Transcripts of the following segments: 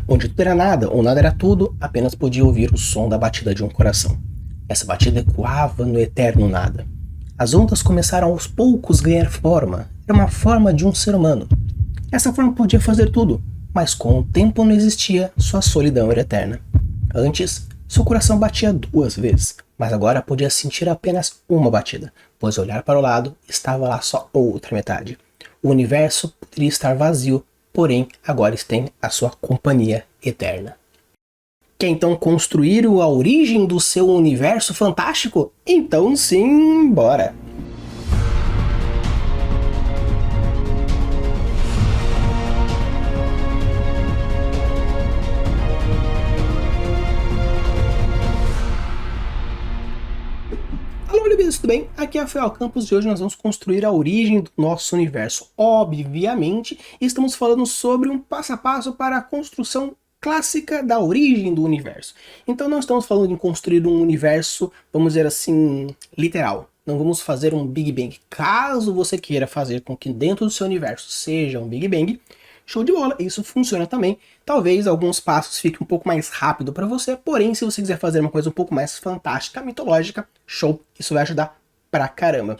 onde tudo era nada ou nada era tudo, apenas podia ouvir o som da batida de um coração. Essa batida ecoava no eterno nada. As ondas começaram aos poucos ganhar forma. Era uma forma de um ser humano. Essa forma podia fazer tudo, mas com o tempo não existia, sua solidão era eterna. Antes, seu coração batia 2 vezes, mas agora podia sentir apenas uma batida, pois ao olhar para o lado estava lá só outra metade. O universo poderia estar vazio, porém agora tem a sua companhia eterna. Quer então construir a origem do seu universo fantástico? Então sim, bora! Alô, beleza, tudo bem? Aqui é Rafael Campos e hoje nós vamos construir a origem do nosso universo. Obviamente, estamos falando sobre um passo a passo para a construção clássica da origem do universo. Então não estamos falando em construir um universo, vamos dizer assim, literal. Não vamos fazer um Big Bang. Caso você queira fazer com que dentro do seu universo seja um Big Bang, show de bola, isso funciona também. Talvez alguns passos fiquem um pouco mais rápido para você, porém, se você quiser fazer uma coisa um pouco mais fantástica, mitológica, show, isso vai ajudar pra caramba.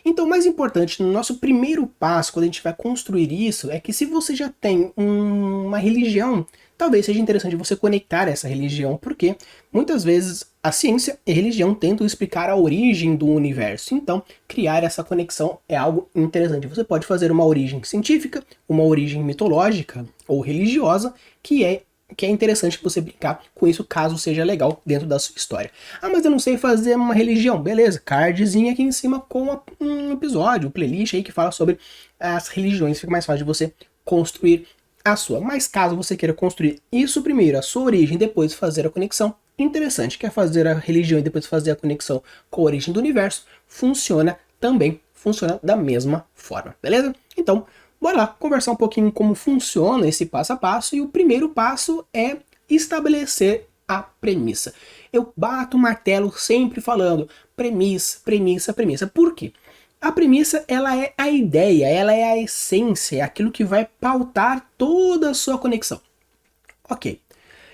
Então, o mais importante, no nosso primeiro passo, quando a gente vai construir isso, é que se você já tem uma religião, talvez seja interessante você conectar essa religião, porque muitas vezes a ciência e a religião tentam explicar a origem do universo. Então, criar essa conexão é algo interessante. Você pode fazer uma origem científica, uma origem mitológica ou religiosa, que é interessante você brincar com isso caso seja legal dentro da sua história. Ah, mas eu não sei fazer uma religião. Beleza, cardzinho aqui em cima com um episódio, um playlist aí que fala sobre as religiões. Fica mais fácil de você construir a sua. Mas caso você queira construir isso primeiro, a sua origem, depois fazer a conexão, interessante. Quer fazer a religião e depois fazer a conexão com a origem do universo, funciona também, funciona da mesma forma, beleza? Então, bora lá conversar um pouquinho como funciona esse passo a passo, e o primeiro passo é estabelecer a premissa. Eu bato o martelo sempre falando premissa, premissa, premissa. Por quê? A premissa, ela é a ideia, ela é a essência, é aquilo que vai pautar toda a sua conexão. Ok.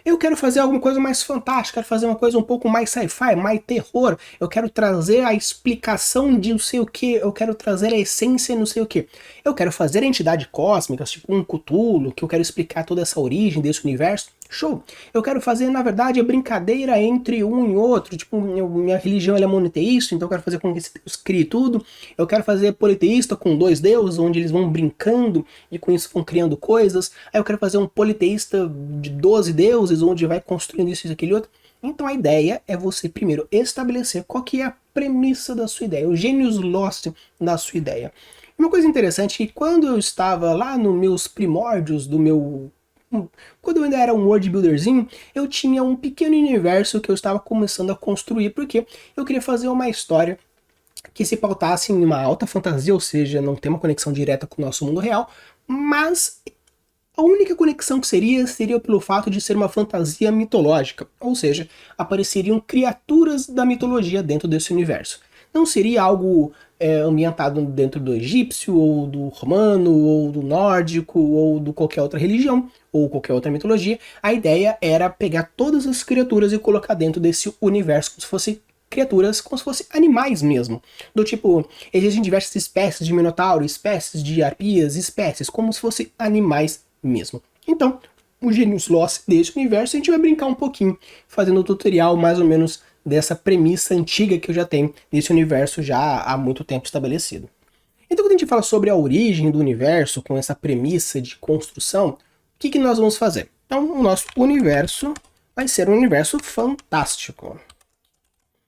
Eu quero fazer alguma coisa mais fantástica, quero fazer uma coisa um pouco mais sci-fi, mais terror. Eu quero trazer a explicação de não sei o que, eu quero trazer a essência de não sei o que. Eu quero fazer entidades cósmicas, tipo um Cthulhu, que eu quero explicar toda essa origem desse universo. Show! Eu quero fazer, na verdade, a brincadeira entre um e outro. Tipo, minha religião é monoteísta, então eu quero fazer com que esse Deus crie tudo. Eu quero fazer politeísta com 2 deuses, onde eles vão brincando e com isso vão criando coisas. Aí eu quero fazer um politeísta de 12 deuses, onde vai construindo isso e aquele outro. Então a ideia é você primeiro estabelecer qual que é a premissa da sua ideia, o genius loci da sua ideia. Uma coisa interessante é que quando eu estava lá nos meus primórdios do meu... Quando eu ainda era um world builderzinho, eu tinha um pequeno universo que eu estava começando a construir, porque eu queria fazer uma história que se pautasse em uma alta fantasia, ou seja, não tem uma conexão direta com o nosso mundo real, mas a única conexão que seria pelo fato de ser uma fantasia mitológica, ou seja, apareceriam criaturas da mitologia dentro desse universo. Não seria algo ambientado dentro do egípcio, ou do romano, ou do nórdico, ou de qualquer outra religião, ou qualquer outra mitologia. A ideia era pegar todas as criaturas e colocar dentro desse universo como se fosse criaturas, como se fossem animais mesmo. Do tipo, existem diversas espécies de minotauro, espécies de arpias, espécies, como se fossem animais mesmo. Então, o Genius Loci desse universo, a gente vai brincar um pouquinho, fazendo um tutorial mais ou menos dessa premissa antiga que eu já tenho desse universo já há muito tempo estabelecido. Então, quando a gente fala sobre a origem do universo, com essa premissa de construção, o que nós vamos fazer? Então, o nosso universo vai ser um universo fantástico.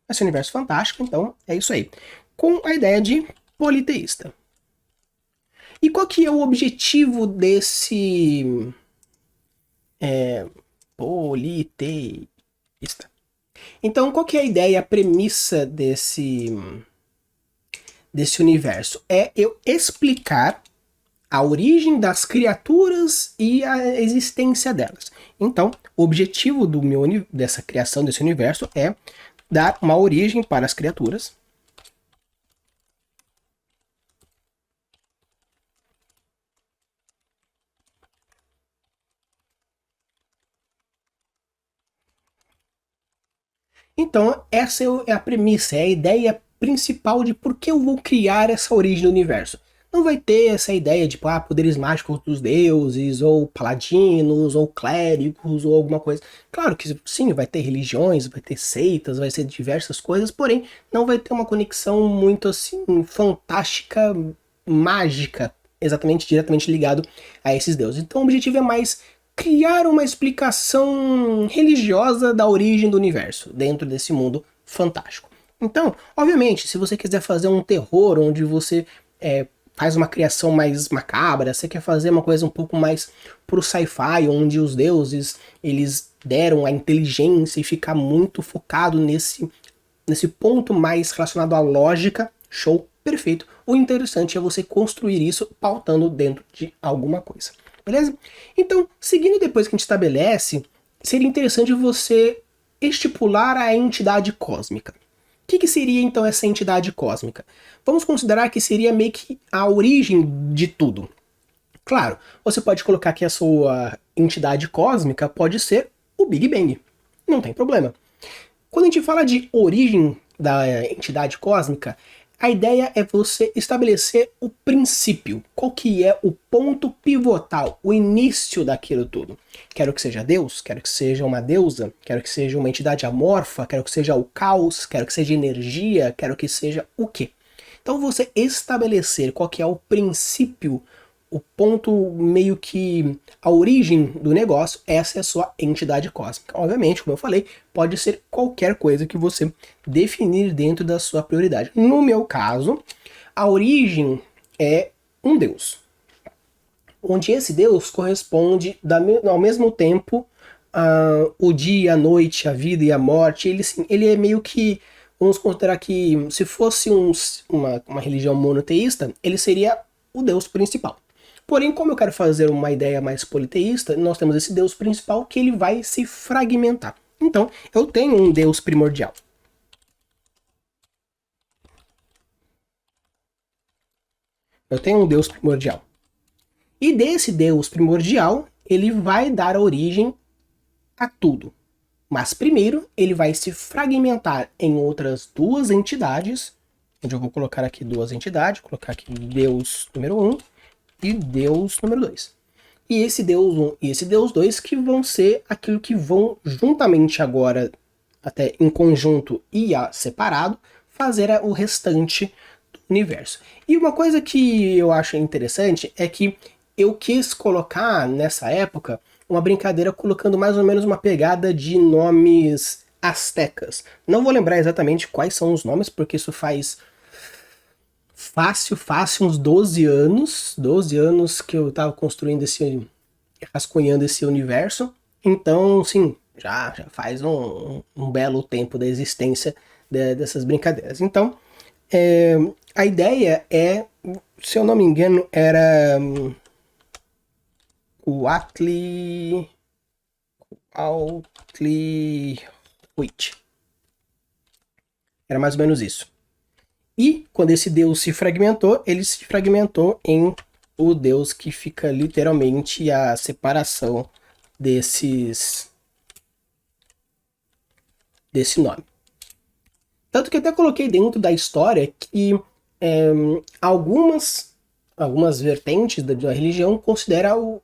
Vai ser um universo fantástico, então é isso aí. Com a ideia de politeísta. E qual que é o objetivo desse politeísta? Então, qual que é a ideia, a premissa desse universo? É eu explicar a origem das criaturas e a existência delas. Então, o objetivo dessa criação desse universo é dar uma origem para as criaturas. Então, essa é a premissa, é a ideia principal de por que eu vou criar essa origem do universo. Não vai ter essa ideia de, poderes mágicos dos deuses, ou paladinos, ou clérigos, ou alguma coisa. Claro que sim, vai ter religiões, vai ter seitas, vai ser diversas coisas, porém, não vai ter uma conexão muito assim, fantástica, mágica, exatamente, diretamente ligado a esses deuses. Então, o objetivo é mais criar uma explicação religiosa da origem do universo dentro desse mundo fantástico. Então, obviamente, se você quiser fazer um terror onde você faz uma criação mais macabra, você quer fazer uma coisa um pouco mais pro sci-fi, onde os deuses eles deram a inteligência e ficar muito focado nesse ponto mais relacionado à lógica, show, perfeito. O interessante é você construir isso pautando dentro de alguma coisa. Beleza? Então, seguindo depois que a gente estabelece, seria interessante você estipular a entidade cósmica. O que seria então essa entidade cósmica? Vamos considerar que seria meio que a origem de tudo. Claro, você pode colocar que a sua entidade cósmica pode ser o Big Bang. Não tem problema. Quando a gente fala de origem da entidade cósmica, a ideia é você estabelecer o princípio, qual que é o ponto pivotal, o início daquilo tudo. Quero que seja Deus, quero que seja uma deusa, quero que seja uma entidade amorfa, quero que seja o caos, quero que seja energia, quero que seja o quê? Então você estabelecer qual que é o princípio, o ponto meio que a origem do negócio, essa é a sua entidade cósmica. Obviamente, como eu falei, pode ser qualquer coisa que você definir dentro da sua prioridade. No meu caso, a origem é um deus, onde esse deus corresponde ao mesmo tempo o dia, a noite, a vida e a morte. Ele é meio que, vamos considerar que se fosse uma religião monoteísta, ele seria o deus principal. Porém, como eu quero fazer uma ideia mais politeísta, nós temos esse deus principal que ele vai se fragmentar. Então, eu tenho um deus primordial. Eu tenho um deus primordial. E desse deus primordial, ele vai dar origem a tudo. Mas primeiro, ele vai se fragmentar em outras duas entidades, onde eu vou colocar aqui duas entidades, vou colocar aqui Deus número 1 e Deus número 2. E esse Deus 1 e esse Deus 2 que vão ser aquilo que vão juntamente agora, até em conjunto e separado, fazer o restante do universo. E uma coisa que eu acho interessante é que eu quis colocar nessa época uma brincadeira colocando mais ou menos uma pegada de nomes astecas. Não vou lembrar exatamente quais são os nomes, porque isso faz fácil uns 12 anos que eu tava construindo rascunhando esse universo. Então, sim, já faz um belo tempo da existência dessas brincadeiras. Então, a ideia é, se eu não me engano, era o Atli Huit. Era mais ou menos isso. E quando esse deus se fragmentou, ele se fragmentou em o deus que fica literalmente a separação desse nome. Tanto que até coloquei dentro da história que algumas vertentes da religião consideram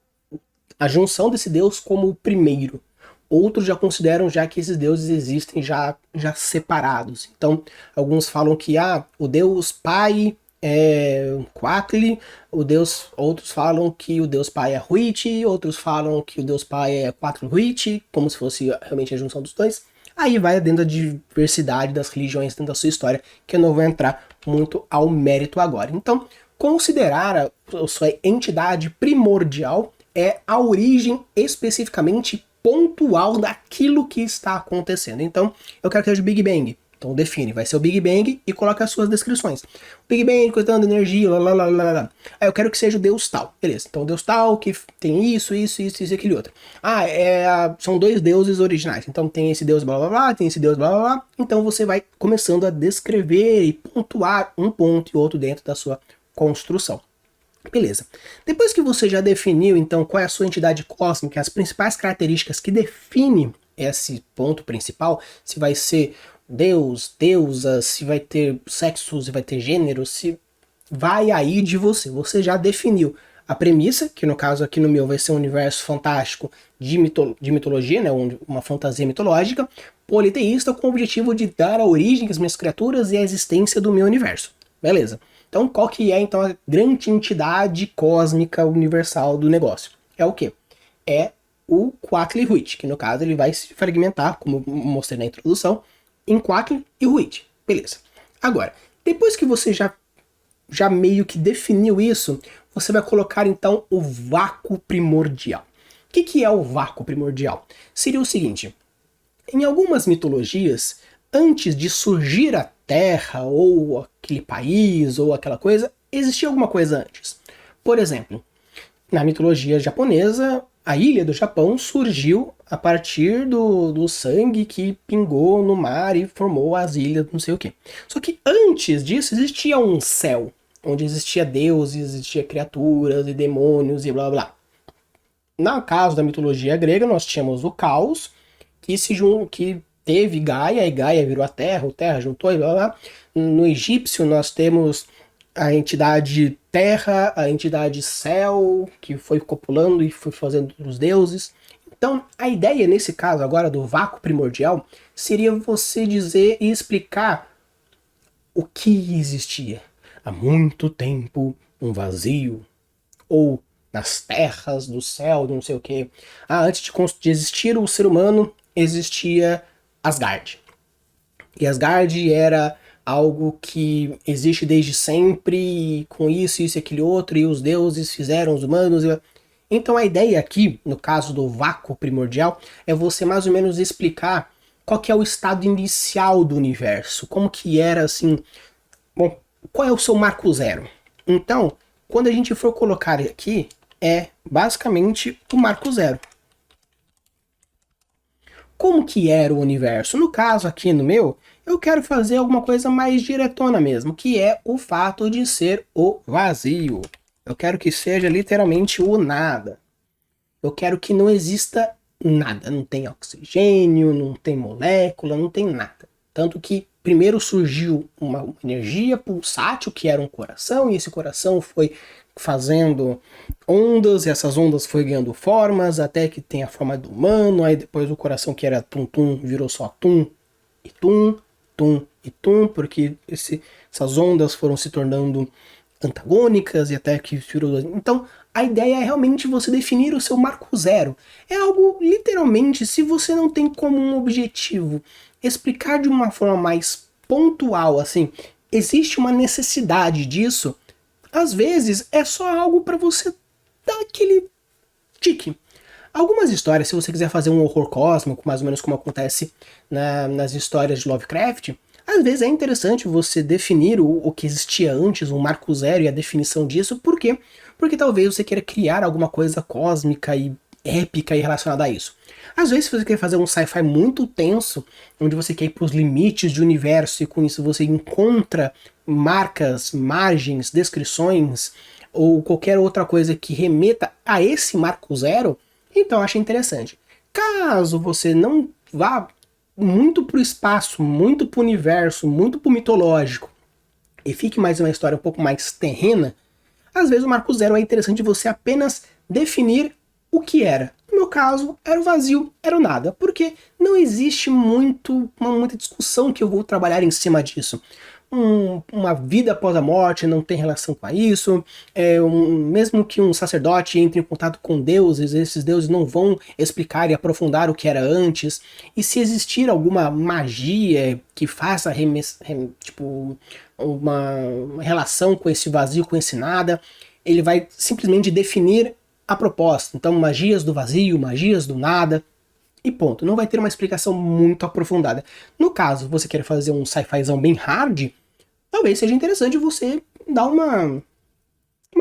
a junção desse deus como o primeiro. Outros já consideram já que esses deuses existem já separados. Então, alguns falam que o deus pai é Quatli, outros falam que o deus pai é Huit, outros falam que o deus pai é Quatli Huit, como se fosse realmente a junção dos dois. Aí vai dentro da diversidade das religiões dentro da sua história, que eu não vou entrar muito ao mérito agora. Então, considerar a sua entidade primordial é a origem especificamente pontual daquilo que está acontecendo. Então, eu quero que seja o Big Bang. Então define, vai ser o Big Bang e coloca as suas descrições. Big Bang, coitando energia, lá. Aí eu quero que seja o Deus tal. Beleza, então o Deus tal que tem isso e aquele outro. São dois deuses originais. Então tem esse Deus blá blá blá, tem esse Deus blá blá blá. Então você vai começando a descrever e pontuar um ponto e outro dentro da sua construção. Beleza. Depois que você já definiu, então, qual é a sua entidade cósmica, as principais características que definem esse ponto principal, se vai ser Deus, deusa, se vai ter sexo, se vai ter gênero, se vai aí de você. Você já definiu a premissa, que no caso aqui no meu vai ser um universo fantástico de mitologia, né, uma fantasia mitológica, politeísta, com o objetivo de dar a origem às minhas criaturas e a existência do meu universo. Beleza. Então qual que é então a grande entidade cósmica universal do negócio? É o quê? É o Quatli-Huit, que no caso ele vai se fragmentar, como eu mostrei na introdução, em Quatli e Huit. Beleza. Agora, depois que você já meio que definiu isso, você vai colocar então o vácuo primordial. O que é o vácuo primordial? Seria o seguinte, em algumas mitologias, antes de surgir a Terra, ou aquele país, ou aquela coisa, existia alguma coisa antes. Por exemplo, na mitologia japonesa, a ilha do Japão surgiu a partir do sangue que pingou no mar e formou as ilhas, não sei o quê. Só que antes disso existia um céu, onde existia deuses, existia criaturas e demônios e blá blá. No caso da mitologia grega, nós tínhamos o caos, que teve Gaia, e Gaia virou a Terra juntou e blá blá. No egípcio nós temos a entidade Terra, a entidade Céu, que foi copulando e foi fazendo os deuses. Então, a ideia nesse caso agora do vácuo primordial seria você dizer e explicar o que existia. Há muito tempo, um vazio, ou nas terras do céu, não sei o que. Antes de existir o ser humano, existia Asgard. E Asgard era algo que existe desde sempre, e com isso e aquele outro, e os deuses fizeram os humanos. Então a ideia aqui, no caso do vácuo primordial, é você mais ou menos explicar qual que é o estado inicial do universo, como que era assim, bom, qual é o seu marco zero. Então, quando a gente for colocar aqui, é basicamente o marco zero. Como que era o universo? No caso aqui no meu, eu quero fazer alguma coisa mais diretona mesmo, que é o fato de ser o vazio. Eu quero que seja literalmente o nada. Eu quero que não exista nada. Não tem oxigênio, não tem molécula, não tem nada. Tanto que primeiro surgiu uma energia pulsátil, que era um coração, e esse coração foi fazendo ondas, e essas ondas foi ganhando formas, até que tem a forma do humano, aí depois o coração que era tum-tum virou só tum, e tum, tum e tum, porque essas ondas foram se tornando antagônicas, e até que virou... Então, a ideia é realmente você definir o seu marco zero. É algo, literalmente, se você não tem como um objetivo explicar de uma forma mais pontual, assim, existe uma necessidade disso, às vezes é só algo para você dar aquele tique. Algumas histórias, se você quiser fazer um horror cósmico, mais ou menos como acontece nas histórias de Lovecraft, às vezes é interessante você definir o que existia antes, um marco zero e a definição disso. Por quê? Porque talvez você queira criar alguma coisa cósmica e épica e relacionada a isso. Às vezes, se você quer fazer um sci-fi muito tenso, onde você quer ir para os limites do universo e com isso você encontra marcas, margens, descrições ou qualquer outra coisa que remeta a esse marco zero, então eu acho interessante. Caso você não vá muito para o espaço, muito para o universo, muito para o mitológico e fique mais uma história um pouco mais terrena, às vezes o marco zero é interessante você apenas definir o que era. No meu caso, era o vazio, era o nada, porque não existe muita discussão que eu vou trabalhar em cima disso. Uma vida após a morte não tem relação com isso, mesmo que um sacerdote entre em contato com deuses, esses deuses não vão explicar e aprofundar o que era antes, e se existir alguma magia que faça uma relação com esse vazio, com esse nada, ele vai simplesmente definir a proposta. Então, magias do vazio, magias do nada, e ponto. Não vai ter uma explicação muito aprofundada. No caso, você quer fazer um sci-fizão bem hard, talvez seja interessante você dar uma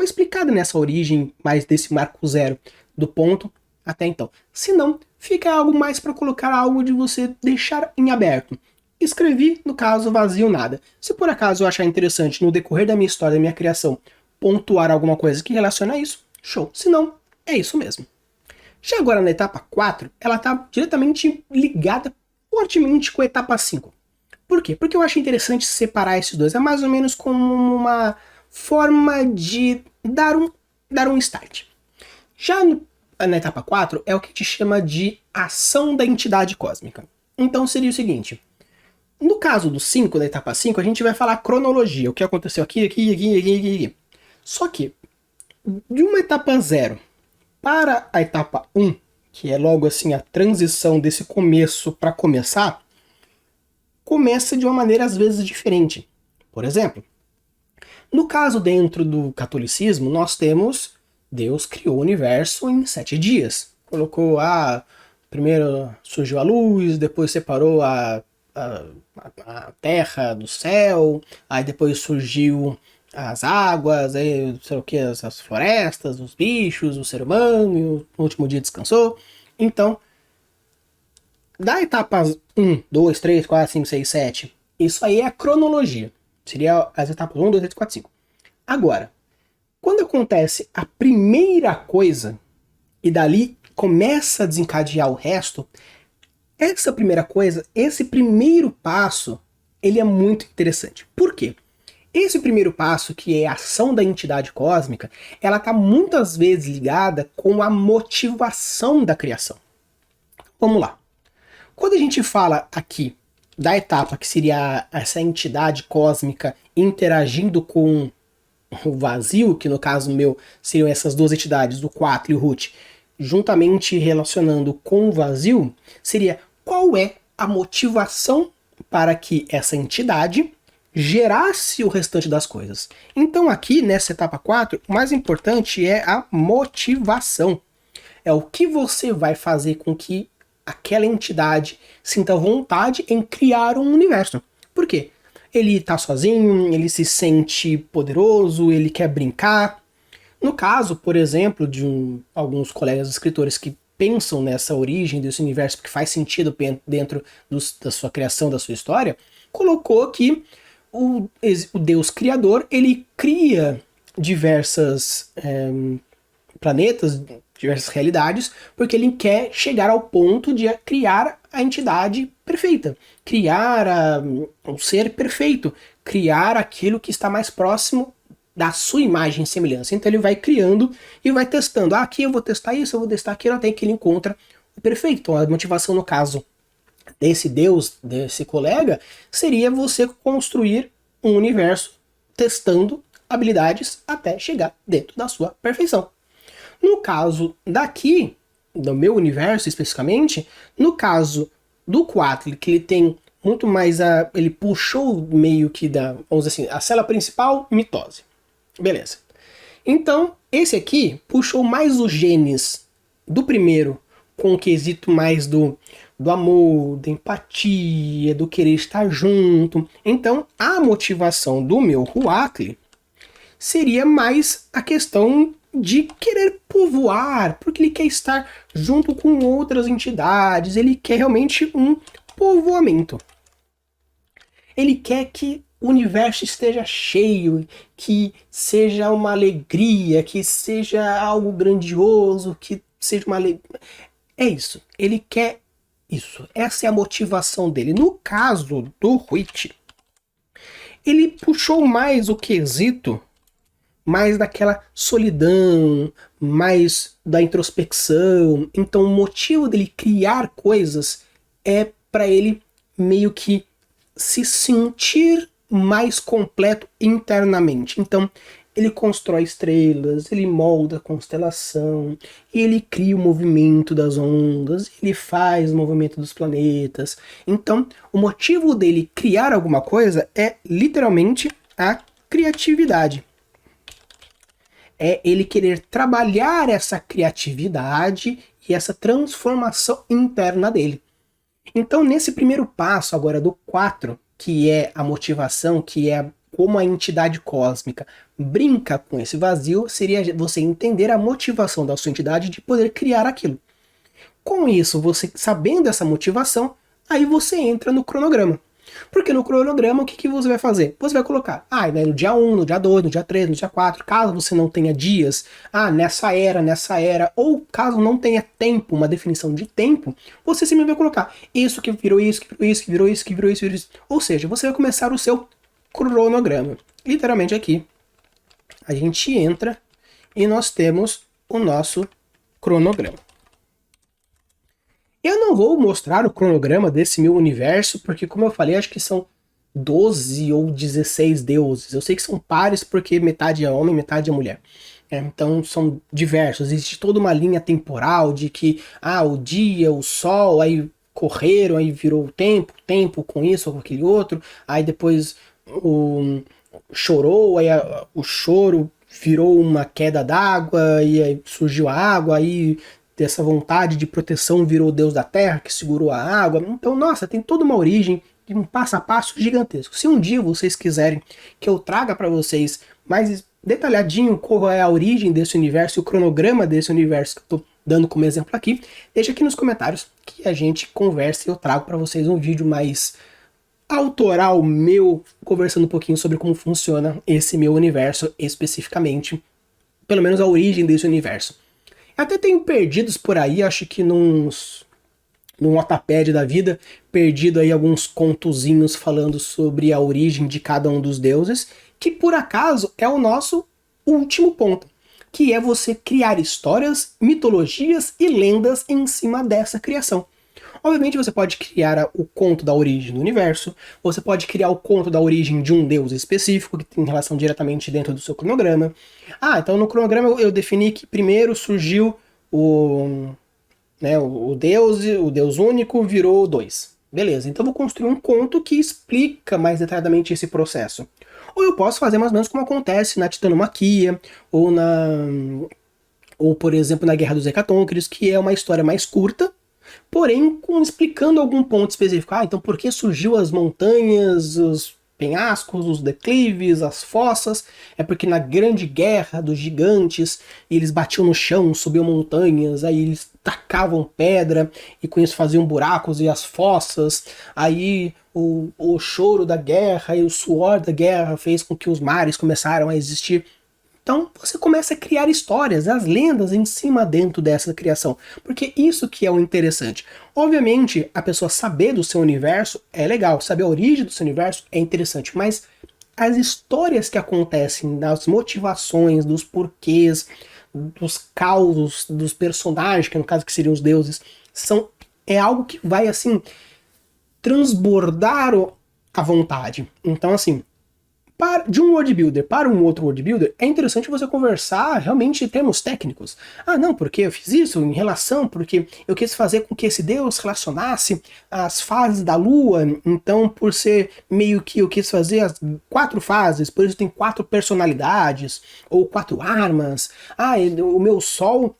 explicada nessa origem, mais desse marco zero, do ponto até então. Se não, fica algo mais para colocar algo de você deixar em aberto. Escrevi, no caso, vazio nada. Se por acaso eu achar interessante, no decorrer da minha história, da minha criação, pontuar alguma coisa que relaciona a isso, show. Se não, é isso mesmo. Já agora na etapa 4, ela está diretamente ligada fortemente com a etapa 5. Por quê? Porque eu acho interessante separar esses dois. É mais ou menos como uma forma de dar um start. Já na etapa 4 é o que a gente chama de ação da entidade cósmica. Então seria o seguinte. No caso do 5, da etapa 5, a gente vai falar cronologia, o que aconteceu aqui. Só que, de uma etapa 0 para a etapa 1, que é logo assim a transição desse começo para começar, começa de uma maneira às vezes diferente. Por exemplo, no caso dentro do catolicismo, nós temos Deus criou o universo em 7 dias. Colocou primeiro surgiu a luz, depois separou a terra do céu, aí depois surgiu as águas, aí, sei o que, as florestas, os bichos, o ser humano, e no último dia descansou. Então, da etapa 1, 2, 3, 4, 5, 6, 7, isso aí é a cronologia. Seria as etapas 1, 2, 3, 4, 5. Agora, quando acontece a primeira coisa, e dali começa a desencadear o resto, essa primeira coisa, esse primeiro passo, ele é muito interessante. Por quê? Esse primeiro passo, que é a ação da entidade cósmica, ela está muitas vezes ligada com a motivação da criação. Vamos lá. Quando a gente fala aqui da etapa que seria essa entidade cósmica interagindo com o vazio, que no caso meu seriam essas duas entidades, o 4 e o Root, juntamente relacionando com o vazio, seria qual é a motivação para que essa entidade gerasse o restante das coisas. Então aqui, nessa etapa 4, o mais importante é a motivação. É o que você vai fazer com que aquela entidade sinta vontade em criar um universo. Por quê? Ele tá sozinho, ele se sente poderoso, ele quer brincar. No caso, por exemplo, de alguns colegas escritores que pensam nessa origem desse universo que faz sentido dentro da sua criação, da sua história, colocou que o Deus criador, ele cria diversas planetas, diversas realidades, porque ele quer chegar ao ponto de criar a entidade perfeita, criar um ser perfeito, criar aquilo que está mais próximo da sua imagem e semelhança. Então ele vai criando e vai testando. Aqui eu vou testar isso, eu vou testar aquilo, até que ele encontra o perfeito. Então a motivação, no caso desse Deus, desse colega, seria você construir um universo testando habilidades até chegar dentro da sua perfeição. No caso daqui, do meu universo especificamente, no caso do 4, que ele tem muito mais ele puxou meio que vamos dizer assim, a célula principal, mitose. Beleza. Então, esse aqui puxou mais os genes do primeiro, com o quesito mais do amor, da empatia, do querer estar junto. Então, a motivação do meu Huatli seria mais a questão de querer povoar, porque ele quer estar junto com outras entidades, ele quer realmente um povoamento. Ele quer que o universo esteja cheio, que seja uma alegria, que seja algo grandioso, que seja uma alegria. É isso, ele quer isso, essa é a motivação dele. No caso do Huit, ele puxou mais o quesito mais daquela solidão, mais da introspecção. Então o motivo dele criar coisas é para ele meio que se sentir mais completo internamente. Então ele constrói estrelas, ele molda a constelação, ele cria o movimento das ondas, ele faz o movimento dos planetas. Então o motivo dele criar alguma coisa é literalmente a criatividade. É ele querer trabalhar essa criatividade e essa transformação interna dele. Então, nesse primeiro passo agora do 4, que é a motivação, que é como a entidade cósmica brinca com esse vazio, seria você entender a motivação da sua entidade de poder criar aquilo. Com isso, você sabendo essa motivação, aí você entra no cronograma. Porque no cronograma, o que você vai fazer? Você vai colocar, né, no dia 1, no dia 2, no dia 3, no dia 4, caso você não tenha dias, nessa era, ou caso não tenha tempo, uma definição de tempo, você simplesmente vai colocar isso que virou isso, que virou isso, que virou isso, que virou isso, que virou isso. Ou seja, você vai começar o seu cronograma. Literalmente aqui, a gente entra e nós temos o nosso cronograma. Eu não vou mostrar o cronograma desse meu universo, porque como eu falei, acho que são 12 ou 16 deuses. Eu sei que são pares porque metade é homem, metade é mulher. Então são diversos. Existe toda uma linha temporal de que o dia, o sol, aí correram, aí virou o tempo com isso ou com aquele outro, aí depois chorou, aí o choro virou uma queda d'água, e aí surgiu a água, aí dessa vontade de proteção virou o deus da terra que segurou a água. Então, nossa, tem toda uma origem de um passo a passo gigantesco. Se um dia vocês quiserem que eu traga para vocês mais detalhadinho qual é a origem desse universo e o cronograma desse universo que eu tô dando como exemplo aqui, deixa aqui nos comentários que a gente conversa e eu trago para vocês um vídeo mais autoral meu, conversando um pouquinho sobre como funciona esse meu universo especificamente, pelo menos a origem desse universo. Até tenho perdidos por aí, acho que num Wattpad da vida, perdido aí alguns contozinhos falando sobre a origem de cada um dos deuses, que por acaso é o nosso último ponto, que é você criar histórias, mitologias e lendas em cima dessa criação. Obviamente você pode criar o conto da origem do universo, você pode criar o conto da origem de um deus específico, que tem relação diretamente dentro do seu cronograma. Então no cronograma eu defini que primeiro surgiu o Deus único virou 2. Beleza, então eu vou construir um conto que explica mais detalhadamente esse processo. Ou eu posso fazer mais ou menos como acontece na Titanomaquia, ou por exemplo na Guerra dos Hecatônquiros, que é uma história mais curta, porém explicando algum ponto específico. Então por que surgiu as montanhas, os penhascos, os declives, as fossas? É porque na grande guerra dos gigantes, eles batiam no chão, subiam montanhas, aí eles tacavam pedra, e com isso faziam buracos e as fossas, aí o choro da guerra e o suor da guerra fez com que os mares começaram a existir. Então você começa a criar histórias, as lendas em cima dentro dessa criação, porque isso que é o interessante. Obviamente, a pessoa saber do seu universo é legal, saber a origem do seu universo é interessante, mas as histórias que acontecem, das motivações, dos porquês, dos causos, dos personagens, que no caso que seriam os deuses, é algo que vai assim transbordar a vontade. Então assim, de um world builder para um outro world builder, é interessante você conversar realmente em termos técnicos. Não, porque eu fiz isso em relação, porque eu quis fazer com que esse deus relacionasse as fases da lua, então por ser meio que eu quis fazer as 4 fases, por isso tem 4 personalidades, ou 4 armas. O meu sol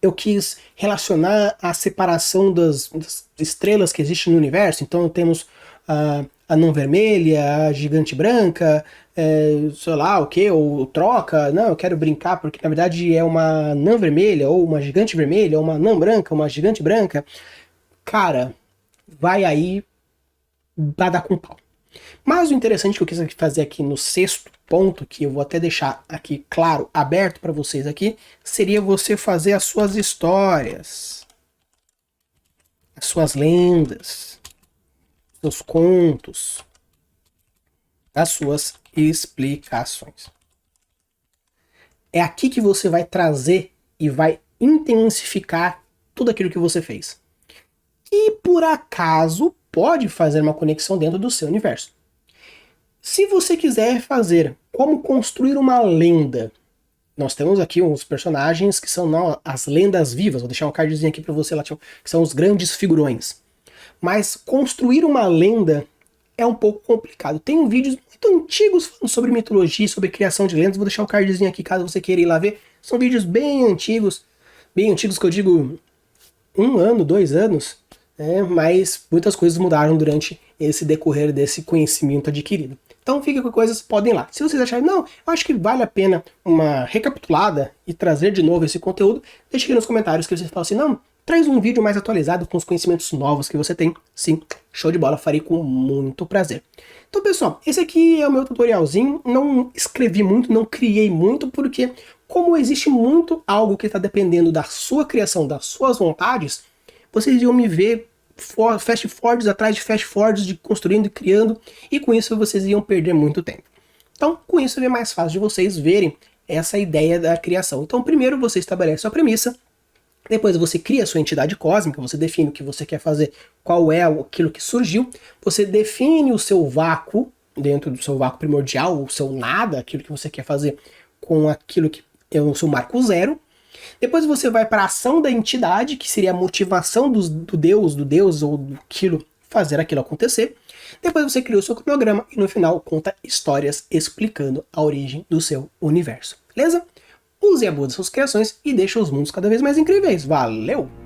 eu quis relacionar a separação das estrelas que existem no universo, então temos a anã vermelha, a gigante branca, sei lá o que, ou troca. Não, eu quero brincar porque na verdade é uma anã vermelha, ou uma gigante vermelha, ou uma anã branca, uma gigante branca. Cara, vai aí, vai dar com pau. Mas o interessante que eu quis fazer aqui no 6º ponto, que eu vou até deixar aqui claro, aberto para vocês aqui, seria você fazer as suas histórias, as suas lendas, seus contos, as suas explicações. É aqui que você vai trazer e vai intensificar tudo aquilo que você fez. E por acaso pode fazer uma conexão dentro do seu universo. Se você quiser fazer como construir uma lenda, nós temos aqui uns personagens que são as lendas vivas, vou deixar um cardzinho aqui para você lá, que são os grandes figurões. Mas construir uma lenda é um pouco complicado. Tem vídeos muito antigos falando sobre mitologia, sobre criação de lendas. Vou deixar o cardzinho aqui caso você queira ir lá ver. São vídeos bem antigos que eu digo 1 ano, 2 anos, mas muitas coisas mudaram durante esse decorrer desse conhecimento adquirido. Então fica com coisas, podem ir lá. Se vocês acharem, não, eu acho que vale a pena uma recapitulada e trazer de novo esse conteúdo, deixe aqui nos comentários que vocês falam assim, não, traz um vídeo mais atualizado com os conhecimentos novos que você tem. Sim, show de bola, farei com muito prazer. Então, pessoal, esse aqui é o meu tutorialzinho. Não escrevi muito, não criei muito, porque como existe muito algo que está dependendo da sua criação, das suas vontades, vocês iam me ver fast forwards atrás de fast forwards, de construindo e criando, e com isso vocês iam perder muito tempo. Então, com isso é mais fácil de vocês verem essa ideia da criação. Então, primeiro você estabelece a premissa, depois você cria a sua entidade cósmica, você define o que você quer fazer, qual é aquilo que surgiu, você define o seu vácuo, dentro do seu vácuo primordial, o seu nada, aquilo que você quer fazer com aquilo que é o seu marco zero. Depois você vai para a ação da entidade, que seria a motivação do Deus ou do aquilo, fazer aquilo acontecer. Depois você cria o seu cronograma e no final conta histórias explicando a origem do seu universo. Beleza? Use e abuse suas criações e deixe os mundos cada vez mais incríveis. Valeu!